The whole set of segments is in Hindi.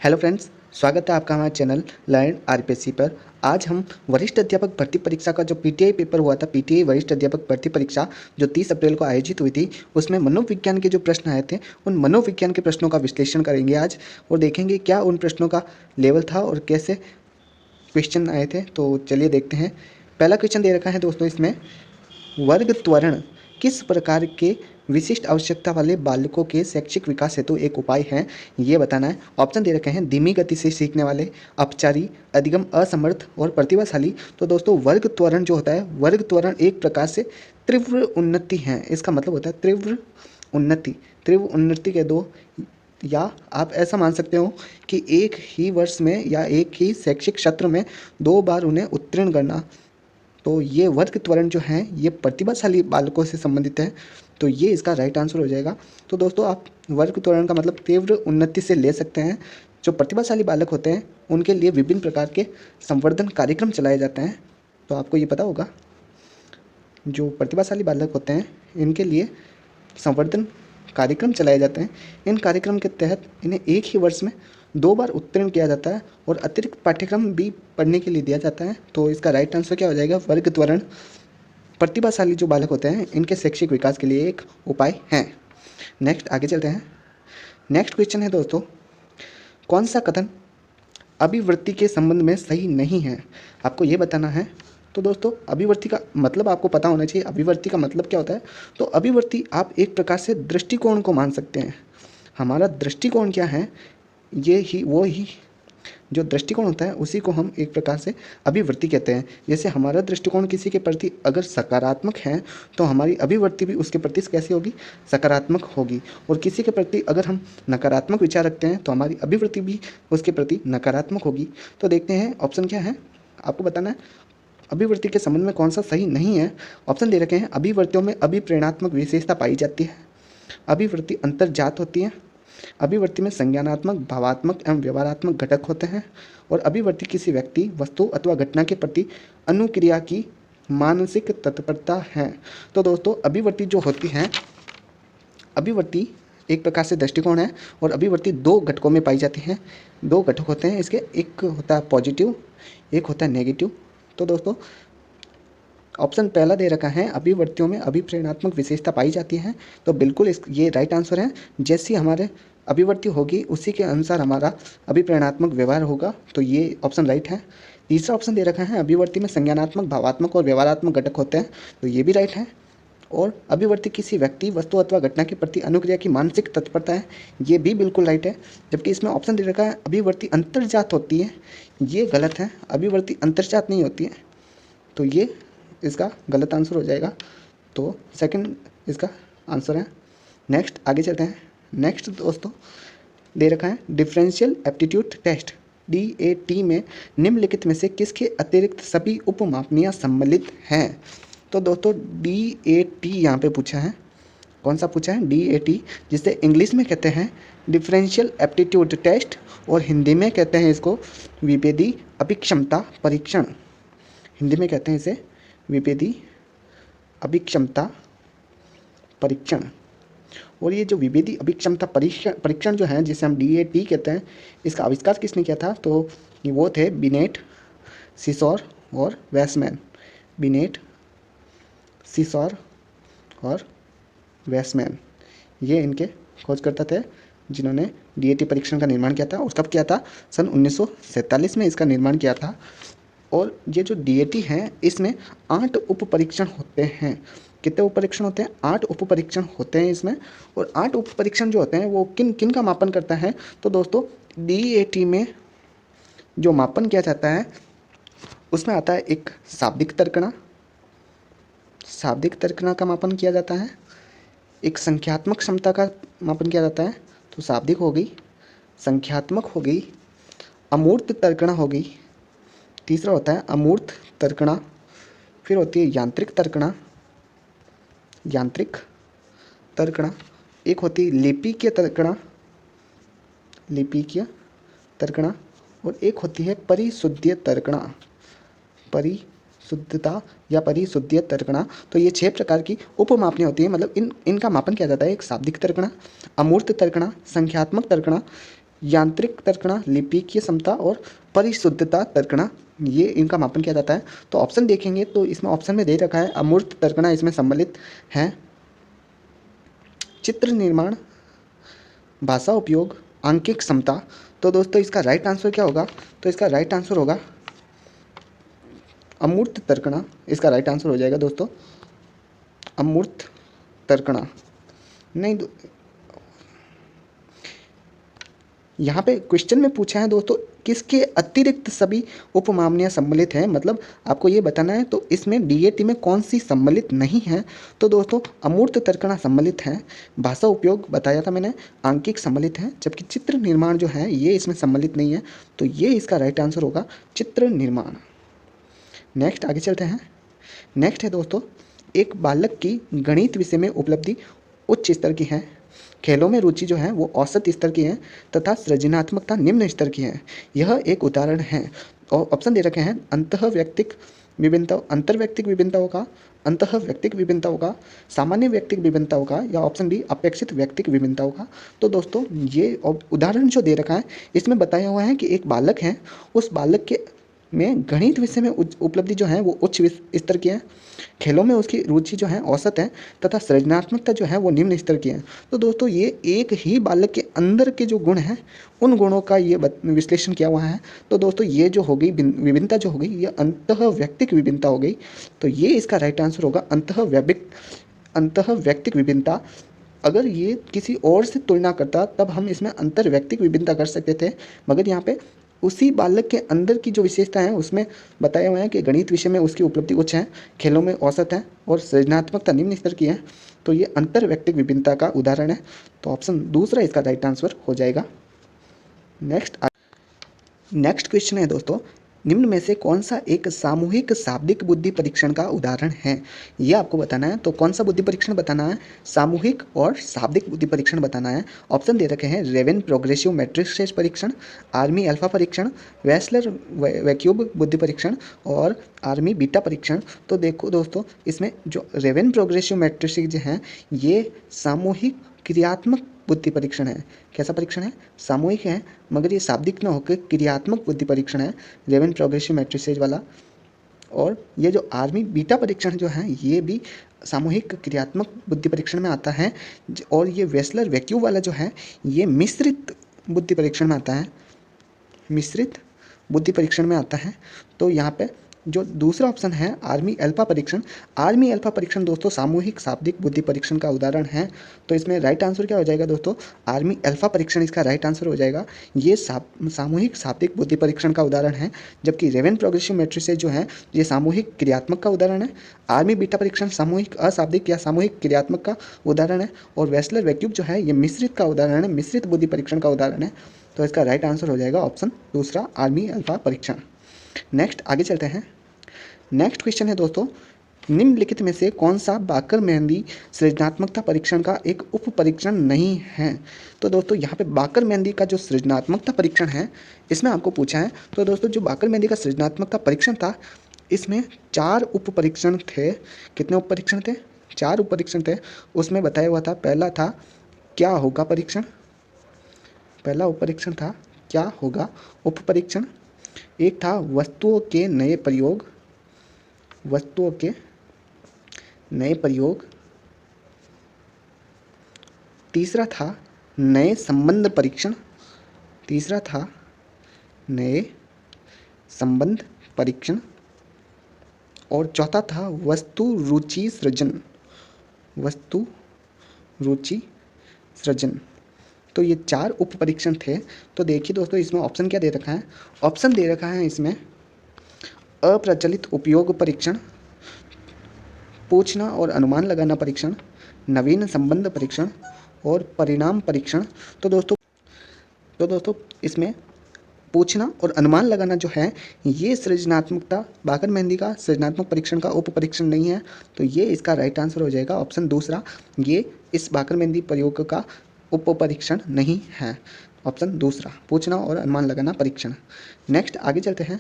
हेलो फ्रेंड्स, स्वागत है आपका हमारे चैनल लर्न आरपीएससी पर। आज हम वरिष्ठ अध्यापक भर्ती परीक्षा का जो पीटीआई पेपर हुआ था, पीटीआई वरिष्ठ अध्यापक भर्ती परीक्षा जो 30 अप्रैल को आयोजित हुई थी, उसमें मनोविज्ञान के जो प्रश्न आए थे, उन मनोविज्ञान के प्रश्नों का विश्लेषण करेंगे आज और देखेंगे क्या उन प्रश्नों का लेवल था और कैसे क्वेश्चन आए थे। तो चलिए देखते हैं। पहला क्वेश्चन दे रखा है दोस्तों इसमें, वर्ग त्वरण किस प्रकार के विशिष्ट आवश्यकता वाले बालकों के शैक्षिक विकास हेतु एक उपाय है, ये बताना है। ऑप्शन दे रखे हैं धीमी गति से सीखने वाले, अपचारी, अधिगम असमर्थ और प्रतिभाशाली। तो दोस्तों वर्ग त्वरण जो होता है, वर्ग त्वरण एक प्रकार से तीव्र उन्नति है। इसका मतलब होता है तीव्र उन्नति। तीव्र उन्नति के दो, या आप ऐसा मान सकते हो कि एक ही वर्ष में या एक ही शैक्षिक सत्र में 2 बार उन्हें उत्तीर्ण करना। तो ये वर्ग त्वरण जो है ये प्रतिभाशाली बालकों से संबंधित है, तो ये इसका राइट आंसर हो जाएगा। तो दोस्तों आप वर्ग त्वरण का मतलब तीव्र उन्नति से ले सकते हैं। जो प्रतिभाशाली बालक होते हैं उनके लिए विभिन्न प्रकार के संवर्धन कार्यक्रम चलाए जाते हैं। तो आपको ये पता होगा, जो प्रतिभाशाली बालक होते हैं इनके लिए संवर्धन कार्यक्रम चलाए जाते हैं। इन कार्यक्रम के तहत इन्हें एक ही वर्ष में 2 बार उत्तीर्ण किया जाता है और अतिरिक्त पाठ्यक्रम भी पढ़ने के लिए दिया जाता है। तो इसका राइट आंसर क्या हो जाएगा, वर्ग त्वरण प्रतिभाशाली जो बालक होते हैं इनके शैक्षिक विकास के लिए एक उपाय है। नेक्स्ट आगे चलते हैं। नेक्स्ट क्वेश्चन है दोस्तों, कौन सा कथन अभिवृत्ति के संबंध में सही नहीं है, आपको ये बताना है। तो दोस्तों अभिवृत्ति का मतलब आपको पता होना चाहिए। अभिवृत्ति का मतलब क्या होता है, तो अभिवृत्ति आप एक प्रकार से दृष्टिकोण को मान सकते हैं। हमारा दृष्टिकोण क्या है, ये ही वो ही जो दृष्टिकोण होता है उसी को हम एक प्रकार से अभिवृत्ति कहते हैं। जैसे हमारा दृष्टिकोण किसी के प्रति अगर सकारात्मक है तो हमारी अभिवृत्ति भी उसके प्रति कैसी होगी, सकारात्मक होगी। और किसी के प्रति अगर हम नकारात्मक विचार रखते हैं तो हमारी अभिवृत्ति भी उसके प्रति नकारात्मक होगी। तो देखते हैं ऑप्शन क्या है, आपको बताना है अभिवृत्ति के संबंध में कौन सा सही नहीं है। ऑप्शन दे रखे हैं, अभिवृत्तियों में अभिप्रेरणात्मक विशेषता पाई जाती है, अभिवृत्ति अंतर्जात होती है, अभिवृत्ति में संज्ञानात्मक, भावात्मक एवं व्यवहारात्मक घटक होते हैं, और अभिवृत्ति किसी व्यक्ति, वस्तु अथवा घटना के प्रति अनुक्रिया की मानसिक तत्परता है। तो दोस्तों अभिवृत्ति जो होती है, अभिवृत्ति एक प्रकार से दृष्टिकोण है और अभिवृत्ति 2 घटकों में पाई जाती है। 2 घटक होते हैं इसके, एक होता है पॉजिटिव, एक होता है नेगेटिव। तो दोस्तों ऑप्शन पहला दे रखा है, अभिवृत्तियों में अभिप्रेरणात्मक विशेषता पाई जाती है, तो बिल्कुल ये राइट आंसर है। जैसी हमारे अभिवृत्ति होगी उसी के अनुसार हमारा अभिप्रेरणात्मक व्यवहार होगा, तो ये ऑप्शन राइट है। तीसरा ऑप्शन दे रखा है, अभिवृत्ति में संज्ञानात्मक, भावात्मक और व्यवहारात्मक घटक होते हैं, तो ये भी राइट है। और अभिवृत्ति किसी व्यक्ति, वस्तु अथवा घटना के प्रति अनुक्रिया की मानसिक तत्परता है, ये भी बिल्कुल राइट है। जबकि इसमें ऑप्शन दे रखा है अभिवृत्ति अंतर्जात होती है, ये गलत है, अभिवृत्ति अंतर्जात नहीं होती है, तो ये इसका गलत आंसर हो जाएगा। तो सेकंड इसका आंसर है। नेक्स्ट आगे चलते हैं। नेक्स्ट दोस्तों दे रखा है, डिफरेंशियल एप्टीट्यूड टेस्ट DAT में निम्नलिखित में से किसके अतिरिक्त सभी उपमापनियाँ सम्मिलित हैं। तो दोस्तों DAT यहाँ पे पूछा है, कौन सा पूछा है, DAT, जिसे इंग्लिश में कहते हैं डिफरेंशियल एप्टीट्यूड टेस्ट और हिंदी में कहते हैं इसको विभेदी अभिक्षमता परीक्षण। हिंदी में कहते हैं इसे विभेदी अभिक्षमता परीक्षण। और ये जो विभेदी अभिक्षमता परीक्षण जो है, जिसे हम DAT कहते हैं, इसका आविष्कार किसने किया था, तो ये वो थे बिनेट, सिसोर और वेसमैन। बिनेट, सिसोर और वेसमैन, ये इनके खोजकर्ता थे जिन्होंने DAT परीक्षण का निर्माण किया था। और कब किया था, सन 1947 में इसका निर्माण किया था। और ये जो DAT है इसमें 8 उप परीक्षण होते हैं। कितने उप परीक्षण होते हैं, 8 उप परीक्षण होते हैं इसमें। और 8 उप परीक्षण जो होते हैं वो किन किन का मापन करता है, तो दोस्तों DAT में जो मापन किया जाता है उसमें आता है एक शाब्दिक तर्कणा, शाब्दिक तर्कणा का मापन किया जाता है। एक संख्यात्मक क्षमता का मापन किया जाता है, तो शाब्दिक हो गई, संख्यात्मक हो गई, अमूर्त तर्कणा हो गई। तीसरा होता है अमूर्त तर्कणा, फिर होती है यांत्रिक तर्कणा, यांत्रिक तर्कणा, एक होती है लिपिकीय तर्कणा, लिपिकीय तर्कणा, और एक होती है परिशुद्धीय तर्कणा, परिशुद्धता या परिशुद्धीय तर्कणा। तो ये 6 प्रकार की उपमापनियाँ होती हैं, मतलब इनका मापन किया जाता है। एक शाब्दिक तर्कणा, अमूर्त तर्कणा, संख्यात्मक तर्कणा, यांत्रिक तर्कणा, लिपिकीय समता और परिशुद्धता तर्कणा, ये इनका मापन किया जाता है। तो ऑप्शन देखेंगे तो इसमें ऑप्शन में दे रखा है अमूर्त तर्कणा इसमें सम्मिलित है, चित्र निर्माण, भाषा उपयोग, आंकिक क्षमता। तो दोस्तों इसका राइट आंसर क्या होगा? तो इसका राइट आंसर होगा अमूर्त तर्कणा, इसका राइट आंसर हो जाएगा दोस्तों अमूर्त तर्कणा। नहीं, यहाँ पे क्वेश्चन में पूछा है दोस्तों किसके अतिरिक्त सभी उपमामनियाँ सम्मिलित हैं, मतलब आपको ये बताना है। तो इसमें डीएटी में कौन सी सम्मिलित नहीं है? तो दोस्तों अमूर्त तर्कणा सम्मिलित है, भाषा उपयोग बताया था मैंने, आंकिक सम्मिलित है, जबकि चित्र निर्माण जो है ये इसमें सम्मिलित नहीं है। तो ये इसका राइट आंसर होगा चित्र निर्माण। नेक्स्ट आगे चलते हैं। नेक्स्ट है दोस्तों, एक बालक की गणित विषय में उपलब्धि उच्च स्तर की है, खेलों में रुचि जो है वो औसत स्तर की है तथा सृजनात्मकता निम्न स्तर की है। यह एक उदाहरण है। और ऑप्शन दे रखे हैं अंतःव्यक्तिक विभिन्नता, अंतर्व्यक्तिक विभिन्नताओं का, अंतःव्यक्तिक विभिन्नताओं का, सामान्य व्यक्तिक विभिन्नताओं का, या ऑप्शन डी अपेक्षित व्यक्तिक विभिन्नताओं का। तो दोस्तों ये उदाहरण जो दे रखा है इसमें बताया हुआ है कि एक बालक है, उस बालक के में गणित विषय में उपलब्धि जो है वो उच्च स्तर की है, खेलों में उसकी रुचि जो है औसत है तथा सृजनात्मकता जो है वो निम्न स्तर की है। तो दोस्तों ये एक ही बालक के अंदर के जो गुण हैं उन गुणों का ये विश्लेषण किया हुआ है। तो दोस्तों ये जो हो गई विभिन्नता जो हो गई ये अंतःव्यक्तिक विभिन्नता हो गई। तो ये इसका राइट आंसर होगा अंतःव्यक्तिक विभिन्नता। अगर ये किसी और से तुलना करता तब हम इसमें अंतर्व्यक्तिक विभिन्नता कर सकते थे, मगर यहाँ पे उसी बालक के अंदर की जो विशेषता है उसमें बताया हुआ है कि गणित विषय में उसकी उपलब्धि उच्च है, खेलों में औसत है और सृजनात्मकता निम्न स्तर की है। तो ये अंतर्व्यक्तिक विभिन्नता का उदाहरण है। तो ऑप्शन दूसरा इसका राइट आंसर हो जाएगा। नेक्स्ट क्वेश्चन है दोस्तों, निम्न में से कौन सा एक सामूहिक शाब्दिक बुद्धि परीक्षण का उदाहरण है? ये आपको बताना है। तो कौन सा बुद्धि परीक्षण बताना है? सामूहिक और शाब्दिक बुद्धि परीक्षण बताना है। ऑप्शन दे रखे हैं रेवेन प्रोग्रेसिव मैट्रिक्स परीक्षण, आर्मी अल्फा परीक्षण, वेस्लर वैक्यूब बुद्धि परीक्षण और आर्मी बीटा परीक्षण। तो देखो दोस्तों इसमें जो रेवेन प्रोग्रेसिव मैट्रिक्स जो हैं ये सामूहिक क्रियात्मक बुद्धि परीक्षण है। कैसा परीक्षण है? सामूहिक है, मगर ये शाब्दिक न होकर क्रियात्मक बुद्धि परीक्षण है रेवेन प्रोग्रेसिव मैट्रिसेज वाला। और ये जो आर्मी बीटा परीक्षण जो है ये भी सामूहिक क्रियात्मक बुद्धि परीक्षण में आता है। और ये वेस्लर वैक्यूब वाला जो है ये मिश्रित बुद्धि परीक्षण में आता है, मिश्रित बुद्धि परीक्षण में आता है। तो यहाँ पे जो दूसरा ऑप्शन है आर्मी अल्फा परीक्षण, आर्मी अल्फा परीक्षण दोस्तों सामूहिक शाब्दिक बुद्धि परीक्षण का उदाहरण है। तो इसमें राइट आंसर क्या हो जाएगा दोस्तों? आर्मी अल्फा परीक्षण इसका राइट आंसर हो जाएगा। ये सामूहिक शाब्दिक बुद्धि परीक्षण का उदाहरण है, जबकि रेवेन प्रोग्रेसिव मैट्रिसेस जो है ये सामूहिक क्रियात्मक का उदाहरण है। आर्मी बीटा परीक्षण सामूहिक अशाब्दिक या सामूहिक क्रियात्मक का उदाहरण है। और वेस्लर वैक्यूब जो है ये मिश्रित का उदाहरण है, मिश्रित बुद्धि परीक्षण का उदाहरण है। तो इसका राइट आंसर हो जाएगा ऑप्शन दूसरा आर्मी अल्फा परीक्षण। नेक्स्ट आगे चलते हैं। नेक्स्ट क्वेश्चन है दोस्तों, निम्नलिखित में से कौन सा बाकर मेहंदी सृजनात्मकता परीक्षण का एक उप परीक्षण नहीं है? तो दोस्तों यहाँ पे बाकर मेहंदी का जो सृजनात्मकता परीक्षण है इसमें आपको पूछा है। तो दोस्तों जो बाकर मेहंदी का सृजनात्मकता परीक्षण था इसमें 4 उप परीक्षण थे। कितने उप परीक्षण थे? 4 उप परीक्षण थे। उसमें बताया हुआ था, पहला था क्या होगा परीक्षण, पहला उप परीक्षण था क्या होगा उप परीक्षण। एक था वस्तुओं के नए प्रयोग, वस्तुओं के नए प्रयोग। तीसरा था नए संबंध परीक्षण, तीसरा था नए संबंध परीक्षण। और चौथा था वस्तु रुचि सृजन, वस्तु रुचि सृजन। तो ये 4 उप परीक्षण थे। तो देखिए दोस्तों इसमें ऑप्शन क्या दे रखा है? ऑप्शन दे रखा है इसमें अप्रचलित उपयोग परीक्षण, पूछना और अनुमान लगाना परीक्षण, नवीन संबंध परीक्षण और परिणाम परीक्षण। तो दोस्तों इसमें पूछना और अनुमान लगाना जो है ये सृजनात्मकता बाकर मेहंदी का सृजनात्मक परीक्षण का उप परीक्षण नहीं है। तो ये इसका राइट आंसर हो जाएगा ऑप्शन दूसरा, ये इस बाकर मेहंदी प्रयोग का उप परीक्षण नहीं है। ऑप्शन दूसरा पूछना और अनुमान लगाना परीक्षण। नेक्स्ट आगे चलते हैं।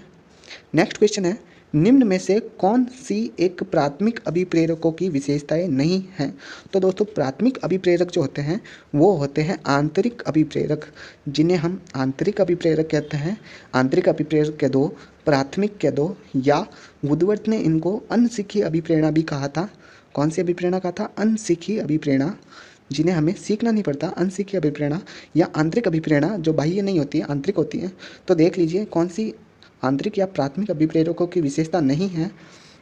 नेक्स्ट क्वेश्चन है, निम्न में से कौन सी एक प्राथमिक अभिप्रेरकों की विशेषताएं नहीं हैं? तो दोस्तों प्राथमिक अभिप्रेरक जो होते हैं वो होते हैं आंतरिक अभिप्रेरक, जिन्हें हम आंतरिक अभिप्रेरक कहते हैं। आंतरिक अभिप्रेरक के दो, प्राथमिक के दो, या वुडवर्थ ने इनको अनसीखी अभिप्रेरणा भी कहा था। कौन सी अभिप्रेरणा कहा था? अनसीखी अभिप्रेरणा, जिन्हें हमें सीखना नहीं पड़ता। अनसीखी अभिप्रेरणा या आंतरिक अभिप्रेरणा जो बाह्य नहीं होती है, आंतरिक होती है। तो देख लीजिए कौन सी आंतरिक या प्राथमिक अभिप्रेरकों की विशेषता नहीं है।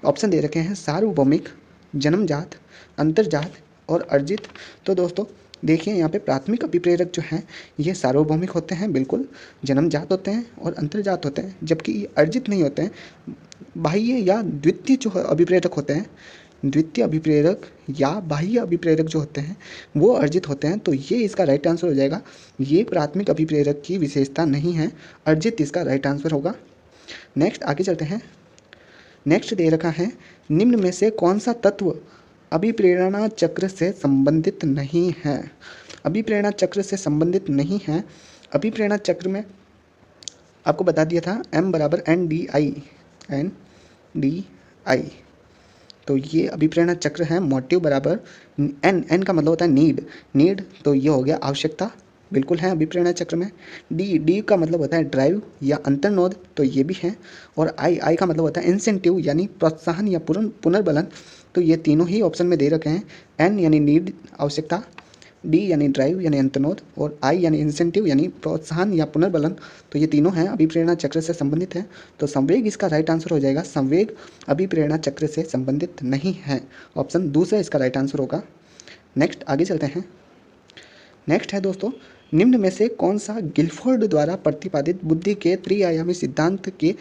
ऑप्शन दे रखे हैं सार्वभौमिक, जन्मजात, अंतर्जात और अर्जित। तो दोस्तों देखिए यहाँ पे प्राथमिक अभिप्रेरक जो हैं ये सार्वभौमिक होते हैं, बिल्कुल, जन्मजात होते हैं और अंतर्जात होते हैं, जबकि ये अर्जित नहीं होते हैं। बाह्य या द्वितीय जो अभिप्रेरक होते हैं, द्वितीय अभिप्रेरक या बाह्य अभिप्रेरक जो होते हैं वो अर्जित होते हैं। तो ये इसका राइट आंसर हो जाएगा। ये प्राथमिक अभिप्रेरक की विशेषता नहीं है, अर्जित इसका राइट आंसर होगा। नेक्स्ट आगे चलते हैं। नेक्स्ट दे रखा है निम्न में से कौन सा तत्व अभिप्रेरणा चक्र से संबंधित नहीं है? अभिप्रेरणा चक्र से संबंधित नहीं है। अभिप्रेरणा चक्र में आपको बता दिया था m बराबर NDI। तो ये अभिप्रेरणा चक्र है। मोटिव बराबर n का मतलब होता है नीड, तो ये हो गया आवश्यकता, बिल्कुल है अभिप्रेरणा चक्र में। डी का मतलब होता है ड्राइव या अंतर्नोद, तो ये भी है। और आई का मतलब होता है इंसेंटिव यानी प्रोत्साहन या पुनर्बलन, तो ये तीनों ही ऑप्शन में दे रखे हैं। एन यानी नीड आवश्यकता, डी यानी ड्राइव यानी अंतर्नोद, और आई यानी इंसेंटिव यानी प्रोत्साहन या पुनर्बलन, तो ये तीनों हैं अभिप्रेरणा चक्र से संबंधित हैं। तो संवेग इसका राइट आंसर हो जाएगा। संवेग अभिप्रेरणा चक्र से संबंधित नहीं है, ऑप्शन दूसरा इसका राइट आंसर होगा। नेक्स्ट आगे चलते हैं। नेक्स्ट है दोस्तों निम्न में से कौन सा गिलफोर्ड द्वारा प्रतिपादित बुद्धि के त्रिआयामी सिद्धांत के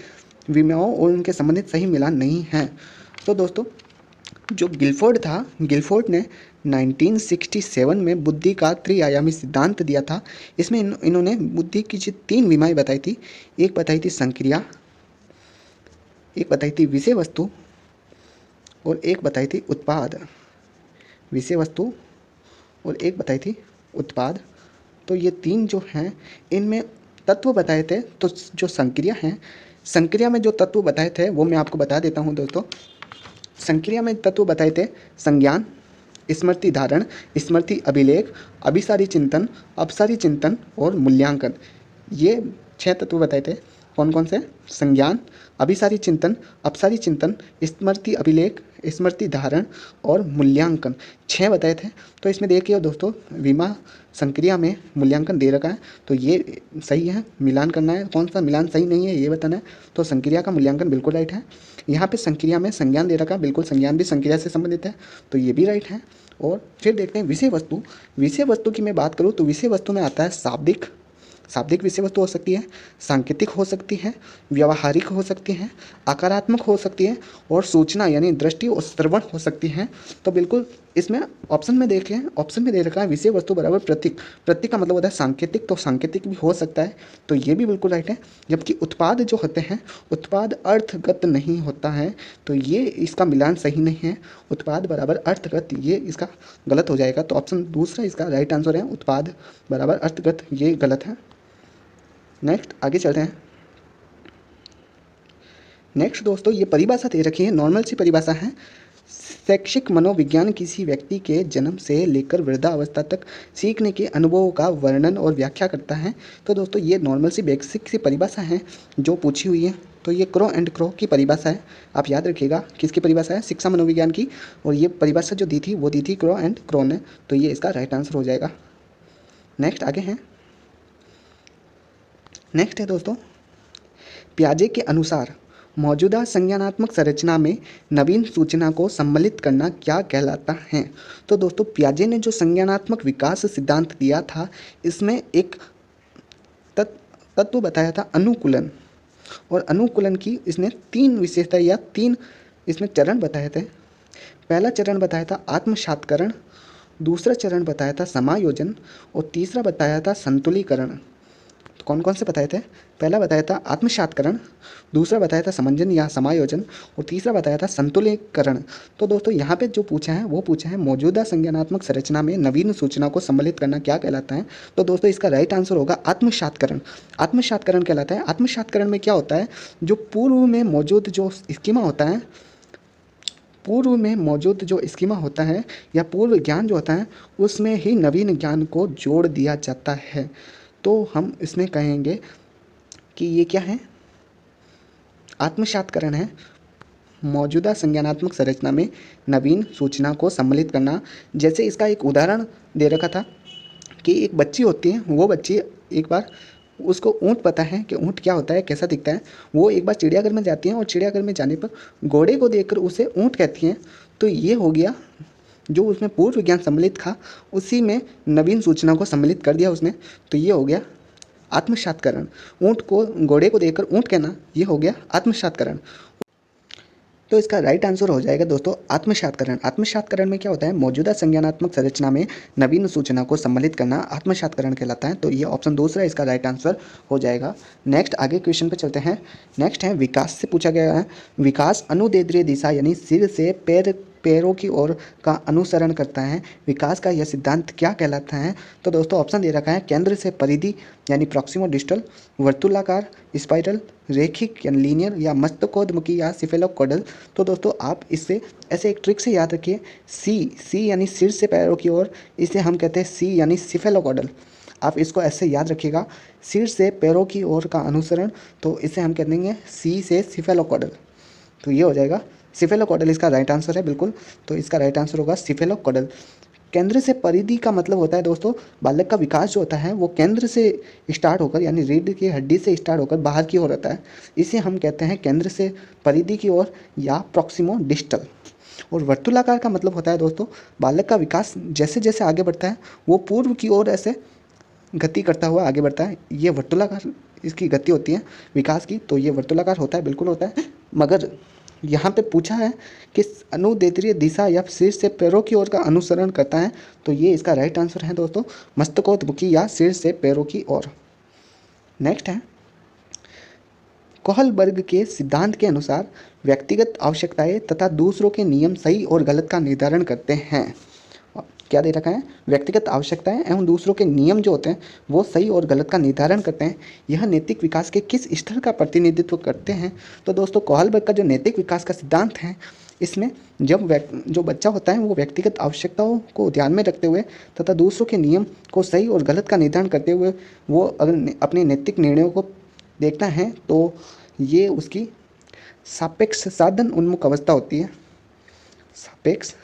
विमाओं और उनके संबंधित सही मिलान नहीं है? तो दोस्तों जो गिलफोर्ड था, गिलफोर्ड ने 1967 में बुद्धि का त्रिआयामी सिद्धांत दिया था। इसमें इन्होंने बुद्धि की जो 3 विमाएं बताई थी, एक बताई थी संक्रिया, एक बताई थी विषय वस्तु और एक बताई थी उत्पाद। विषय वस्तु और एक बताई थी उत्पाद। तो ये 3 जो हैं इनमें तत्व बताए थे। तो जो संक्रिया हैं, संक्रिया में जो तत्व बताए थे वो मैं आपको बता देता हूँ दोस्तों। संक्रिया में तत्व बताए थे संज्ञान, स्मृति धारण, स्मृति अभिलेख, अभिसारी चिंतन, अपसारी चिंतन और मूल्यांकन। ये 6 तत्व बताए थे। कौन कौन से? संज्ञान, अभिसारी चिंतन, अपसारी चिंतन, स्मृति अभिलेख, स्मृति धारण और मूल्यांकन, 6 बताए थे। तो इसमें देखिए दोस्तों विमा संक्रिया में मूल्यांकन दे रखा है, तो ये सही है। मिलान करना है, कौन सा मिलान सही नहीं है ये बताना है। तो संक्रिया का मूल्यांकन बिल्कुल राइट है। यहाँ पे संक्रिया में संज्ञान दे रखा है, बिल्कुल संज्ञान भी संक्रिया से संबंधित है, तो ये भी राइट है। और फिर देखते हैं विषय वस्तु। विषय वस्तु की मैं बात करूँ तो विषय वस्तु में आता है शाब्दिक विषय वस्तु हो सकती है, सांकेतिक हो सकती है, व्यावहारिक हो सकती है, आकारात्मक हो सकती है और सूचना यानी दृष्टि और श्रवण हो सकती है। तो बिल्कुल इसमें ऑप्शन में देखें, ऑप्शन में दे रखा है विषय वस्तु बराबर प्रतीक। प्रतीक का मतलब होता है सांकेतिक, तो सांकेतिक भी हो सकता है, तो ये भी बिल्कुल राइट है। जबकि उत्पाद जो होते हैं, उत्पाद अर्थगत नहीं होता है, तो ये इसका मिलान सही नहीं है। उत्पाद बराबर अर्थगत, ये इसका गलत हो जाएगा। तो ऑप्शन दूसरा इसका राइट आंसर है, उत्पाद बराबर अर्थगत, ये गलत है। नेक्स्ट आगे चलते हैं। नेक्स्ट दोस्तों ये परिभाषा दे रखी है, नॉर्मल सी परिभाषा है। शैक्षिक मनोविज्ञान किसी व्यक्ति के जन्म से लेकर वृद्धावस्था तक सीखने के अनुभवों का वर्णन और व्याख्या करता है। तो दोस्तों ये नॉर्मल सी बेसिक सी परिभाषा है जो पूछी हुई है। तो ये क्रो एंड क्रो की परिभाषा है, आप याद रखिएगा। किसकी परिभाषा है? शिक्षा मनोविज्ञान की। और ये परिभाषा जो दी थी वो दी थी क्रो एंड क्रो ने, तो ये इसका राइट आंसर हो जाएगा। नेक्स्ट आगे हैं। नेक्स्ट है दोस्तों पियाजे के अनुसार मौजूदा संज्ञानात्मक संरचना में नवीन सूचना को सम्मिलित करना क्या कहलाता है? तो दोस्तों पियाजे ने जो संज्ञानात्मक विकास सिद्धांत दिया था, इसमें एक तत्व बताया था अनुकूलन। और अनुकूलन की इसने 3 विशेषता या 3 इसमें चरण बताए थे। पहला चरण बताया था आत्मसात्करण, दूसरा चरण बताया था समायोजन और तीसरा बताया था संतुलीकरण। तो कौन कौन से बताए थे? पहला बताया था आत्मसात्करण, दूसरा बताया था समंजन या समायोजन, और तीसरा बताया था संतुलीकरण। तो दोस्तों यहाँ पे जो पूछा है वो पूछा है मौजूदा संज्ञानात्मक संरचना में नवीन सूचना को सम्मिलित करना क्या कहलाता है? तो दोस्तों इसका राइट आंसर होगा आत्मसात्करण। आत्मसात्करण कहलाता है। आत्मसात्करण में क्या होता है, जो पूर्व में मौजूद जो स्कीमा होता है, पूर्व में मौजूद जो स्कीमा होता है या पूर्व ज्ञान जो होता है उसमें ही नवीन ज्ञान को जोड़ दिया जाता है। तो हम इसमें कहेंगे कि ये क्या है, आत्मसात्करण है। मौजूदा संज्ञानात्मक संरचना में नवीन सूचना को सम्मिलित करना। जैसे इसका एक उदाहरण दे रखा था कि एक बच्ची होती है, वो बच्ची एक बार, उसको ऊँट पता है कि ऊँट क्या होता है, कैसा दिखता है। वो एक बार चिड़ियाघर में जाती हैं और चिड़ियाघर में जाने पर घोड़े को देखकर उसे ऊँट कहती हैं। तो ये हो गया, जो उसमें पूर्व ज्ञान सम्मिलित था उसी में नवीन सूचना को सम्मिलित कर दिया उसने। तो ये हो गया आत्मसात्करण। ऊँट को, घोड़े को देखकर ऊँट कहना, ये हो गया आत्मसात्करण। तो इसका राइट आंसर हो जाएगा दोस्तों आत्मसात्करण। आत्मसात्करण में क्या होता है, मौजूदा संज्ञानात्मक संरचना में नवीन सूचना को सम्मिलित करना आत्मसात्करण कहलाता है। तो ये ऑप्शन दूसरा इसका राइट आंसर हो जाएगा। नेक्स्ट आगे क्वेश्चन पे चलते हैं। नेक्स्ट है विकास से पूछा गया है। विकास अनुदैर्ध्य दिशा यानी सिर से पैरों की ओर का अनुसरण करता है। विकास का यह सिद्धांत क्या कहलाता है? तो दोस्तों ऑप्शन दे रखा है, केंद्र से परिधि यानी प्रॉक्सिमो डिस्टल, वर्तुलाकार, स्पाइरल, रेखिक यानी लीनियर, या मस्तकोद्मुखी या सिफेलोकोडल। तो दोस्तों आप इससे ऐसे एक ट्रिक से याद रखिए, सी यानी सिर से पैरों की ओर, इसे हम कहते हैं सी यानी सिफेलोकोडल। आप इसको ऐसे याद रखिएगा, सिर से पैरों की ओर का अनुसरण, तो इसे हम कह देंगे सी से सिफेलोकोडल। तो ये हो जाएगा सिफेलोकोडल, इसका राइट आंसर है बिल्कुल। तो इसका राइट आंसर होगा सिफेलोकोडल। केंद्र से परिधि का मतलब होता है दोस्तों, बालक का विकास जो होता है वो केंद्र से स्टार्ट होकर यानी रीढ़ की हड्डी से स्टार्ट होकर बाहर की ओर होता है। इसे हम कहते हैं केंद्र से परिधि की ओर या प्रॉक्सिमो डिस्टल। और वर्तुलाकार का मतलब होता है दोस्तों, बालक का विकास जैसे जैसे आगे बढ़ता है वो पूर्व की ओर ऐसे गति करता हुआ आगे बढ़ता है। ये वर्तुलाकार इसकी गति होती है विकास की। तो ये वर्तुलाकार होता है, बिल्कुल होता है। मगर यहाँ पे पूछा है कि अनुदैर्ध्य दिशा या सिर से पैरों की ओर का अनुसरण करता है। तो ये इसका राइट आंसर है दोस्तों मस्तकोद्मुखी या सिर से पैरों की ओर। नेक्स्ट है, कोहलबर्ग के सिद्धांत के अनुसार व्यक्तिगत आवश्यकताएं तथा दूसरों के नियम सही और गलत का निर्धारण करते हैं। क्या दे रखा है, व्यक्तिगत आवश्यकताएं एवं दूसरों के नियम जो होते हैं वो सही और गलत का निर्धारण करते हैं। यह नैतिक विकास के किस स्तर का प्रतिनिधित्व करते हैं? तो दोस्तों कोहलबर्ग का जो नैतिक विकास का सिद्धांत है, इसमें जब जो बच्चा होता है वो व्यक्तिगत आवश्यकताओं को ध्यान में रखते हुए तथा दूसरों के नियम को सही और गलत का निर्धारण करते हुए वो अगर अपने नैतिक निर्णयों को देखता है तो ये उसकी सापेक्ष साधन उन्मुख अवस्था होती है। सापेक्ष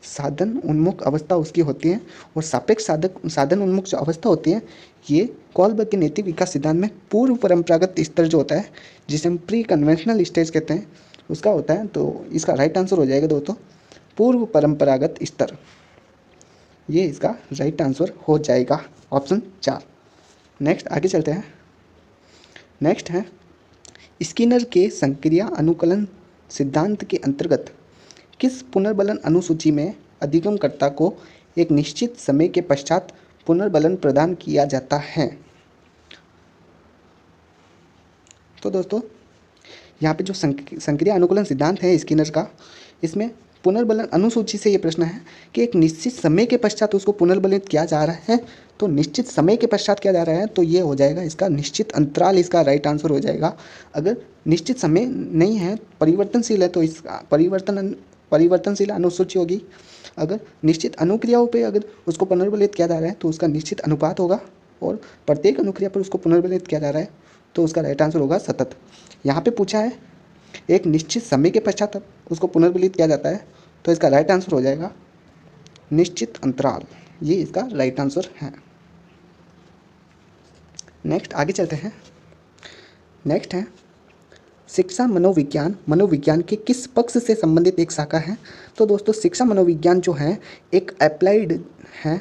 साधन उन्मुख अवस्था उसकी होती है। और सापेक्ष साधन उन्मुख जो अवस्था होती है ये कोहलबर्ग के नैतिक विकास सिद्धांत में पूर्व परंपरागत स्तर जो होता है, जिसे हम प्री कन्वेंशनल स्टेज कहते हैं, उसका होता है। तो इसका राइट आंसर हो जाएगा दोस्तों पूर्व परंपरागत स्तर। ये इसका राइट आंसर हो जाएगा ऑप्शन 4। नेक्स्ट आगे चलते हैं। नेक्स्ट है, स्किनर के संक्रिया अनुकलन सिद्धांत के अंतर्गत किस पुनर्बलन अनुसूची में अधिगमकर्ता को एक निश्चित समय के पश्चात पुनर्बलन प्रदान किया जाता है? तो दोस्तों यहाँ पे जो संक्रिया अनुकूलन सिद्धांत है स्किनर का, इसमें पुनर्बलन अनुसूची से ये प्रश्न है कि एक निश्चित समय के पश्चात उसको पुनर्बलित किया जा रहा है। तो निश्चित समय के पश्चात किया जा रहा है तो ये हो जाएगा इसका निश्चित अंतराल, इसका राइट आंसर हो जाएगा। अगर निश्चित समय नहीं है, परिवर्तनशील है, तो इसका परिवर्तनशील अनुसूची होगी। अगर निश्चित अनुक्रियाओं पे अगर उसको पुनर्बलित किया जा रहा है तो उसका निश्चित अनुपात होगा। और प्रत्येक अनुक्रिया पर उसको पुनर्बलित किया जा रहा है तो उसका राइट आंसर होगा सतत। यहाँ पे पूछा है एक निश्चित समय के पश्चात उसको पुनर्बलित किया जाता है तो इसका राइट आंसर हो जाएगा निश्चित अंतराल। ये इसका राइट आंसर है। नेक्स्ट आगे चलते हैं। नेक्स्ट है, शिक्षा मनोविज्ञान मनोविज्ञान के किस पक्ष से संबंधित एक शाखा है? तो दोस्तों शिक्षा मनोविज्ञान जो है एक अप्लाइड है,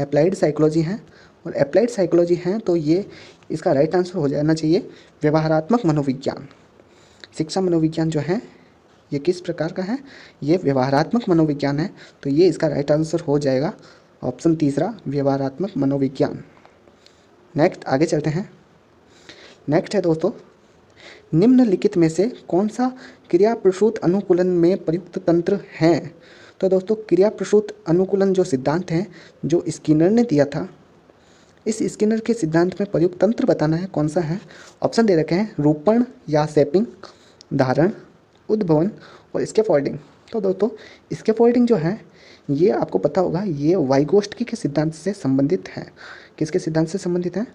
अप्लाइड साइकोलॉजी है। और अप्लाइड साइकोलॉजी है तो ये इसका राइट आंसर हो जाना चाहिए व्यवहारात्मक मनोविज्ञान। शिक्षा मनोविज्ञान जो है ये किस प्रकार का है? ये व्यवहारात्मक मनोविज्ञान है। तो ये इसका राइट आंसर हो जाएगा ऑप्शन तीसरा व्यवहारात्मक मनोविज्ञान। नेक्स्ट आगे चलते हैं। नेक्स्ट है दोस्तों, निम्नलिखित में से कौन सा क्रिया प्रसूत अनुकूलन में प्रयुक्त तंत्र है? तो दोस्तों क्रिया प्रसूत अनुकूलन जो सिद्धांत है जो स्किनर ने दिया था, इस स्किनर के सिद्धांत में प्रयुक्त तंत्र बताना है कौन सा है। ऑप्शन दे रखे हैं रूपण या सेपिंग, धारण, उद्भवन और स्कैफोल्डिंग। तो दोस्तों स्कैफोल्डिंग जो है ये आपको पता होगा, ये वाइगोस्टकी के सिद्धांत से संबंधित है। किसके सिद्धांत से संबंधित है?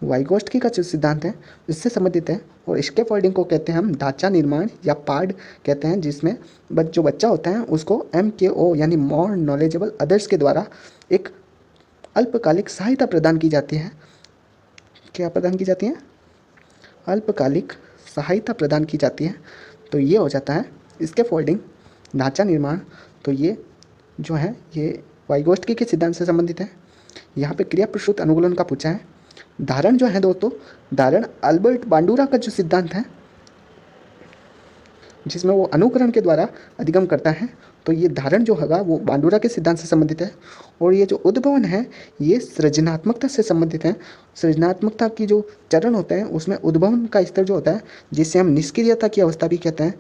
वाइगोस्टकी का जो सिद्धांत है इससे संबंधित है। और स्कैफोल्डिंग को कहते हैं हम ढांचा निर्माण या पाड कहते हैं, जिसमें जो बच्चा होता है उसको MKO यानी मोर नॉलेजेबल अदर्स के द्वारा एक अल्पकालिक सहायता प्रदान की जाती है। क्या प्रदान की जाती है? अल्पकालिक सहायता प्रदान की जाती है। तो ये हो जाता है स्कैफोल्डिंग, ढांचा निर्माण। तो ये जो है ये वाइगोस्टकी के सिद्धांत से संबंधित है। यहाँ पे क्रिया प्रसूत अनुकूलन का पूछा है। धारण जो है दोस्तों, धारण अल्बर्ट बांडुरा का जो सिद्धांत है जिसमें वो अनुकरण के द्वारा अधिगम करता है, तो ये धारण जो होगा वो बांडुरा के सिद्धांत से संबंधित है। और ये जो उद्भवन है ये सृजनात्मकता से संबंधित है। सृजनात्मकता की जो चरण होते हैं उसमें उद्भवन का स्तर जो होता है, जिसे हम निष्क्रियता की अवस्था भी कहते हैं,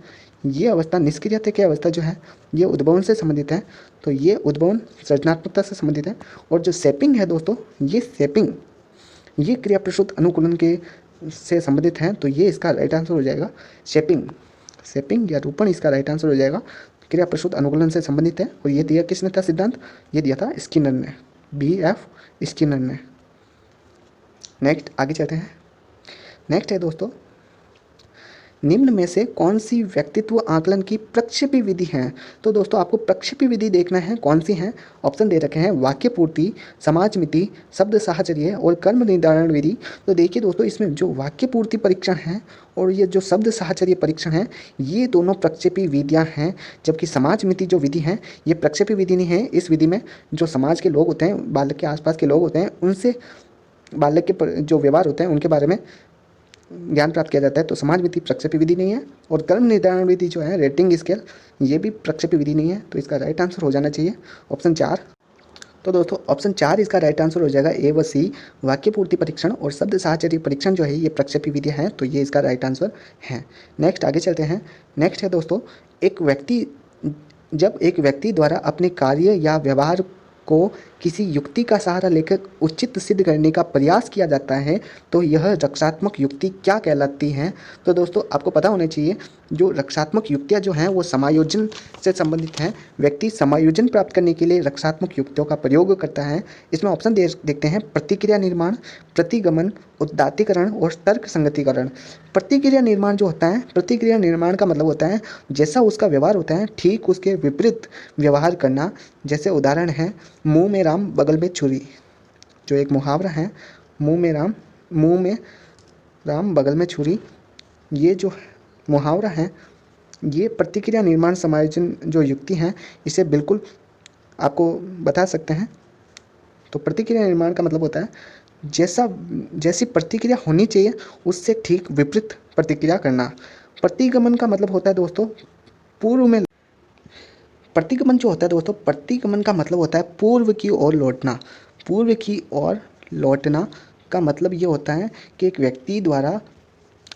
ये अवस्था निष्क्रियता की अवस्था जो है ये उद्भवन से संबंधित है। तो ये उद्भवन सृजनात्मकता से संबंधित है। और जो सेपिंग है दोस्तों, ये सेपिंग ये क्रिया प्रसूत अनुकूलन के से संबंधित है। तो ये इसका राइट आंसर हो जाएगा शेपिंग। शेपिंग या रूपण इसका राइट आंसर हो जाएगा। क्रिया प्रसूत अनुकूलन से संबंधित है। और ये दिया किसने था सिद्धांत? ये दिया था स्किनर ने, BF स्किनर ने। नेक्स्ट आगे चलते हैं। नेक्स्ट है दोस्तों, निम्न में से कौन सी व्यक्तित्व आकलन की प्रक्षेपी विधि है? तो दोस्तों आपको प्रक्षेपी विधि देखना है कौन सी है। ऑप्शन दे रखे हैं वाक्य पूर्ति, समाज मिति, शब्द साहचर्य और कर्म निर्धारण विधि। तो देखिए दोस्तों इसमें जो वाक्य पूर्ति परीक्षण है और ये जो शब्द साहचर्य परीक्षण है ये दोनों प्रक्षेपी विधियाँ हैं। जबकि समाज मिति जो विधि है ये प्रक्षेपी विधि नहीं है। इस विधि में जो समाज के लोग होते हैं, बालक के आसपास के लोग होते हैं, उनसे बालक के जो व्यवहार होते हैं उनके बारे में ज्ञान प्राप्त किया जाता है। तो समाज विधि प्रक्षेपी विधि नहीं है। और कर्म निर्धारण विधि जो है रेटिंग स्केल, ये भी प्रक्षेपी विधि नहीं है। तो इसका राइट आंसर हो जाना चाहिए ऑप्शन 4। तो दोस्तों ऑप्शन 4 इसका राइट आंसर हो जाएगा A व C। वाक्य पूर्ति परीक्षण और शब्द साहचर्य परीक्षण जो है ये प्रक्षेपी विधि है। तो ये इसका राइट आंसर है। नेक्स्ट आगे चलते हैं। नेक्स्ट है दोस्तों, जब एक व्यक्ति द्वारा अपने कार्य या व्यवहार को किसी युक्ति का सहारा लेकर उचित सिद्ध करने का प्रयास किया जाता है तो यह रक्षात्मक युक्ति क्या कहलाती है? तो दोस्तों आपको पता होना चाहिए जो रक्षात्मक युक्तियाँ जो हैं वो समायोजन से संबंधित हैं। व्यक्ति समायोजन प्राप्त करने के लिए रक्षात्मक युक्तियों का प्रयोग करता है। इसमें ऑप्शन देखते हैं प्रतिक्रिया निर्माण, प्रतिगमन, उदात्तीकरण और तर्क संगतिकरण। प्रतिक्रिया निर्माण जो होता है, प्रतिक्रिया निर्माण का मतलब होता है जैसा उसका व्यवहार होता है ठीक उसके विपरीत व्यवहार करना। जैसे उदाहरण है मुंह में राम बगल में छुरी, जो एक मुहावरा है मुंह में राम बगल में छुरी। ये जो मुहावरा है ये प्रतिक्रिया निर्माण समायोजन जो युक्ति है इसे बिल्कुल आपको बता सकते हैं। तो प्रतिक्रिया निर्माण का मतलब होता है जैसी प्रतिक्रिया होनी चाहिए उससे ठीक विपरीत प्रतिक्रिया करना। प्रतिगमन का मतलब होता है दोस्तों पूर्व में, प्रतिगमन जो होता है दोस्तों, प्रतिगमन का मतलब होता है पूर्व की ओर लौटना। पूर्व की ओर लौटना का मतलब ये होता है कि एक व्यक्ति द्वारा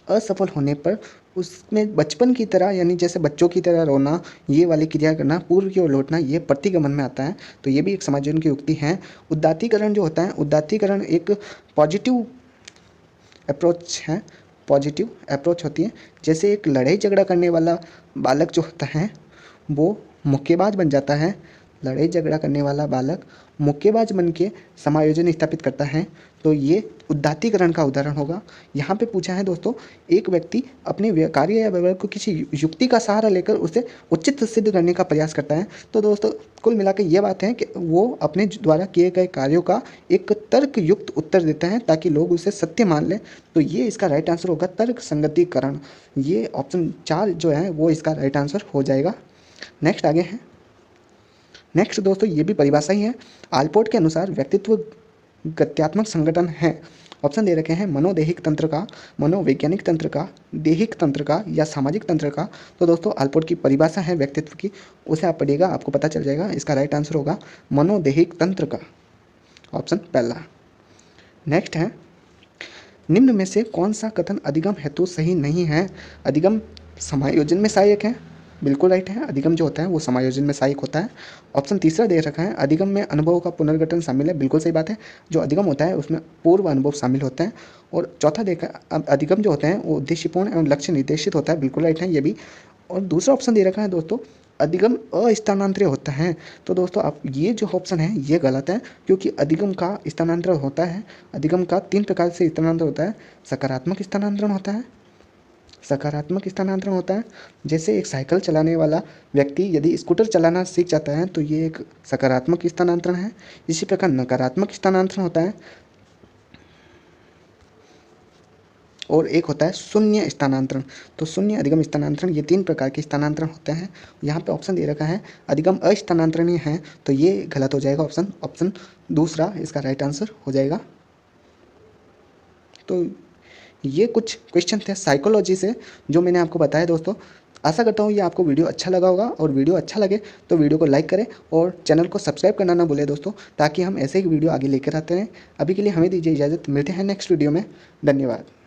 असफल होने पर उसमें बचपन की तरह यानी जैसे बच्चों की तरह रोना, ये वाली क्रिया करना, पूर्व की ओर लौटना, ये प्रतिगमन में आता है। तो ये भी एक समायोजन की युक्ति है। उदात्तीकरण जो होता है, उदात्तीकरण एक पॉजिटिव अप्रोच है, पॉजिटिव अप्रोच होती है। जैसे एक लड़ाई झगड़ा करने वाला बालक जो होता है वो मुक्केबाज बन जाता है। लड़ाई झगड़ा करने वाला बालक मुक्केबाज बन के समायोजन स्थापित करता है। तो ये उदात्तीकरण का उदाहरण होगा। यहाँ पे पूछा है दोस्तों एक व्यक्ति अपने कार्य या व्यवहार को किसी युक्ति का सहारा लेकर उसे उचित सिद्ध करने का प्रयास करता है। तो दोस्तों कुल मिलाकर ये बात है कि वो अपने द्वारा किए गए कार्यों का एक तर्क युक्त उत्तर देता है ताकि लोग उसे सत्य मान लें। तो ये इसका राइट आंसर होगा तर्क संगतिकरण। ये ऑप्शन 4 जो है वो इसका राइट आंसर हो जाएगा। नेक्स्ट आगे है। नेक्स्ट दोस्तों ये भी परिभाषा ही है। आलपोर्ट के अनुसार व्यक्तित्व गत्यात्मक संगठन है। ऑप्शन दे रखे हैं मनोदैहिक तंत्र का, मनोवैज्ञानिक तंत्र का, दैहिक तंत्र का या सामाजिक तंत्र का। तो दोस्तों आलपोर्ट की परिभाषा है व्यक्तित्व की, उसे आप पढ़िएगा आपको पता चल जाएगा। इसका राइट आंसर होगा मनोदैहिक तंत्र का, ऑप्शन पहला। नेक्स्ट है निम्न में से कौन सा कथन अधिगम हेतु सही नहीं है? अधिगम समायोजन में सहायक है, बिल्कुल राइट है। अधिगम जो होता है वो समायोजन में सहायक होता है। ऑप्शन तीसरा दे रखा है, अधिगम में अनुभव का पुनर्गठन शामिल है, बिल्कुल सही बात है। जो अधिगम होता है उसमें पूर्व अनुभव शामिल होते हैं। और चौथा देखा, अधिगम जो होते हैं वो उद्देश्यपूर्ण एवं लक्ष्य निर्देशित होता है, बिल्कुल राइट है ये भी। और दूसरा ऑप्शन दे रखा है दोस्तों, अधिगम अस्थानांतरित होता है। तो दोस्तों आप ये जो ऑप्शन है ये गलत है, क्योंकि अधिगम का स्थानांतरण होता है। अधिगम का 3 प्रकार से स्थानांतरण होता है। सकारात्मक स्थानांतरण होता है, सकारात्मक स्थानांतरण होता है, जैसे एक साइकिल चलाने वाला व्यक्ति यदि स्कूटर चलाना सीख जाता है तो ये एक सकारात्मक स्थानांतरण है। इसी प्रकार नकारात्मक स्थानांतरण होता है, और एक होता है शून्य स्थानांतरण। तो शून्य, अधिगम, स्थानांतरण, ये 3 प्रकार के स्थानांतरण होते हैं। यहाँ पे ऑप्शन दे रखा है अधिगम अस्थानांतरणीय है, तो ये गलत हो जाएगा। ऑप्शन दूसरा इसका राइट आंसर हो जाएगा। तो ये कुछ क्वेश्चन थे साइकोलॉजी से जो मैंने आपको बताया दोस्तों। आशा करता हूँ ये आपको वीडियो अच्छा लगा होगा, और वीडियो अच्छा लगे तो वीडियो को लाइक करें और चैनल को सब्सक्राइब करना ना भूलें दोस्तों, ताकि हम ऐसे ही वीडियो आगे लेकर आते रहें। अभी के लिए हमें दीजिए इजाज़त, मिलते हैं नेक्स्ट वीडियो में। धन्यवाद।